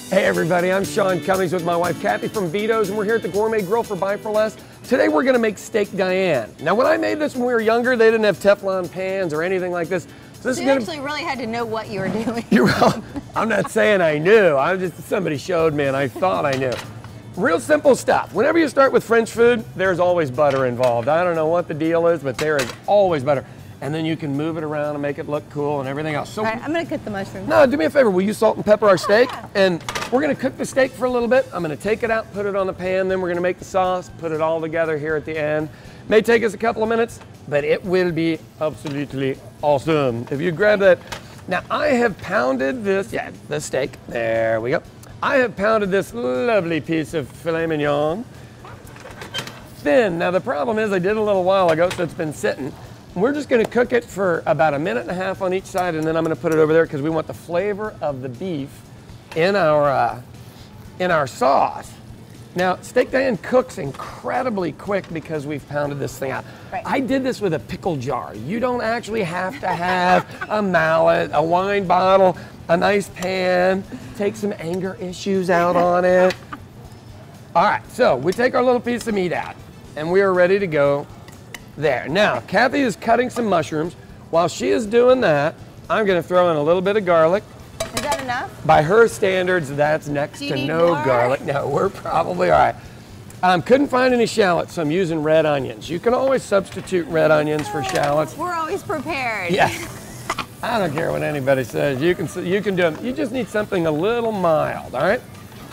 Hey everybody, I'm Sean Cummings with my wife Cathy from Vito's, and we're here at the Gourmet Grill for Buy for Less. Today we're gonna make Steak Diane. Now when I made this when we were younger, they didn't have Teflon pans or anything like this. So you actually really had to know what you were doing. Well, I'm not saying I knew, somebody showed me and I thought I knew. Real simple stuff. Whenever you start with French food, there's always butter involved. I don't know what the deal is, but there is always butter. And then you can move it around and make it look cool and everything else. So, all right, I'm gonna cook the mushrooms. No, do me a favor. Will you salt and pepper our steak? Yeah. And we're gonna cook the steak for a little bit. I'm gonna take it out, put it on the pan, then we're gonna make the sauce, put it all together here at the end. May take us a couple of minutes, but it will be absolutely awesome. If you grab that. Now I have pounded this, the steak, there we go. I have pounded this lovely piece of filet mignon. Thin. Now the problem is I did a little while ago, so it's been sitting. We're just gonna cook it for about a minute and a half on each side, and then I'm gonna put it over there because we want the flavor of the beef in our sauce. Now, Steak Diane cooks incredibly quick because we've pounded this thing out. Right. I did this with a pickle jar. You don't actually have to have a mallet, a wine bottle, a nice pan, take some anger issues out on it. All right, so we take our little piece of meat out, and we are ready to go there. Now, Cathy is cutting some mushrooms. While she is doing that, I'm gonna throw in a little bit of garlic. Is that enough? By her standards, that's next to no garlic. No, we're probably all right. Couldn't find any shallots, so I'm using red onions. You can always substitute red onions for shallots. We're always prepared. Yeah. I don't care what anybody says. You can do them. You just need something a little mild, all right?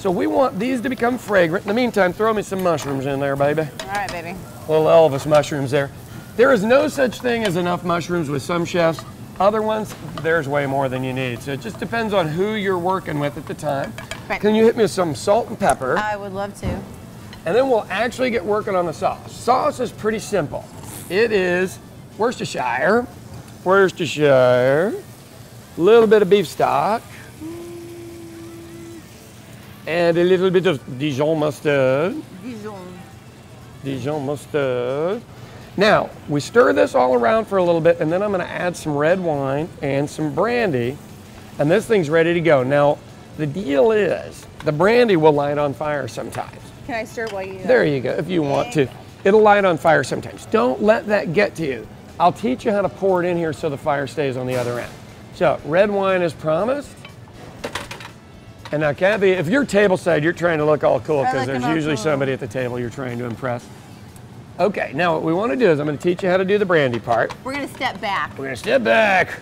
So we want these to become fragrant. In the meantime, throw me some mushrooms in there, baby. All right, baby. Little Elvis mushrooms there. There is no such thing as enough mushrooms with some chefs. Other ones, there's way more than you need. So it just depends on who you're working with at the time. Right. Can you hit me with some salt and pepper? I would love to. And then we'll actually get working on the sauce. Sauce is pretty simple. It is Worcestershire, a little bit of beef stock, and a little bit of Dijon mustard. Dijon mustard. Now, we stir this all around for a little bit, and then I'm gonna add some red wine and some brandy, and this thing's ready to go. Now, the deal is, the brandy will light on fire sometimes. Can I stir while you do that? There you go, if you want to. It'll light on fire sometimes. Don't let that get to you. I'll teach you how to pour it in here so the fire stays on the other end. So, red wine is promised. And now, Cathy, if you're tableside, you're trying to look all cool because there's usually somebody at the table you're trying to impress. Okay, now what we want to do is I'm going to teach you how to do the brandy part. We're going to step back. We're going to step back,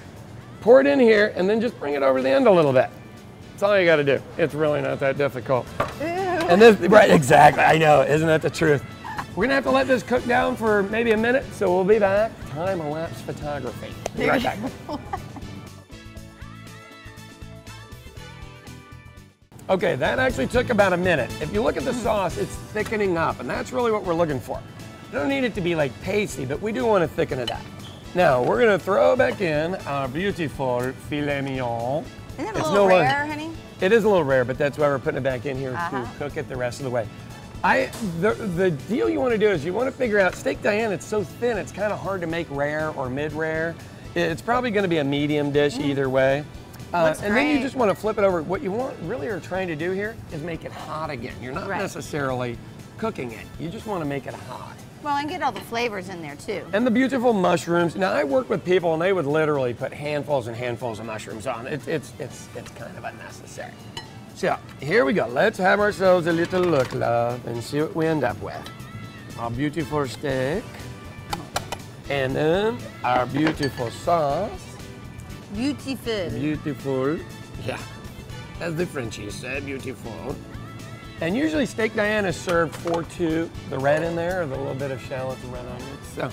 pour it in here, and then just bring it over the end a little bit. That's all you got to do. It's really not that difficult. Ew. And this, right, exactly. I know, isn't that the truth? We're going to have to let this cook down for maybe a minute, so we'll be back. Time-lapse photography. Be right back. Okay, that actually took about a minute. If you look at the sauce, it's thickening up, and that's really what we're looking for. You don't need it to be like pasty, but we do want to thicken it up. Now, we're gonna throw back in our beautiful filet mignon. Isn't it a little rare, honey? It is a little rare, but that's why we're putting it back in here to cook it the rest of the way. The deal you want to do is you want to figure out, Steak Diane, it's so thin, it's kind of hard to make rare or mid-rare. It's probably gonna be a medium dish either way. And then you just want to flip it over. What you really are trying to do here is make it hot again. You're not necessarily cooking it. You just want to make it hot. Well, and get all the flavors in there too. And the beautiful mushrooms. Now, I work with people and they would literally put handfuls and handfuls of mushrooms on. It's kind of unnecessary. So, here we go. Let's have ourselves a little look, love, and see what we end up with. Our beautiful steak. And then our beautiful sauce. Beautiful. Beautiful. Yeah. As the Frenchies say, beautiful. And usually Steak Diane is served 4-2, the red in there, or the little bit of shallots and red onions. So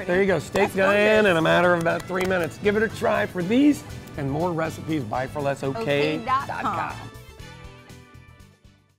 there you go, Steak Diane in a matter of about 3 minutes. Give it a try for these and more recipes, buyforlessok.com.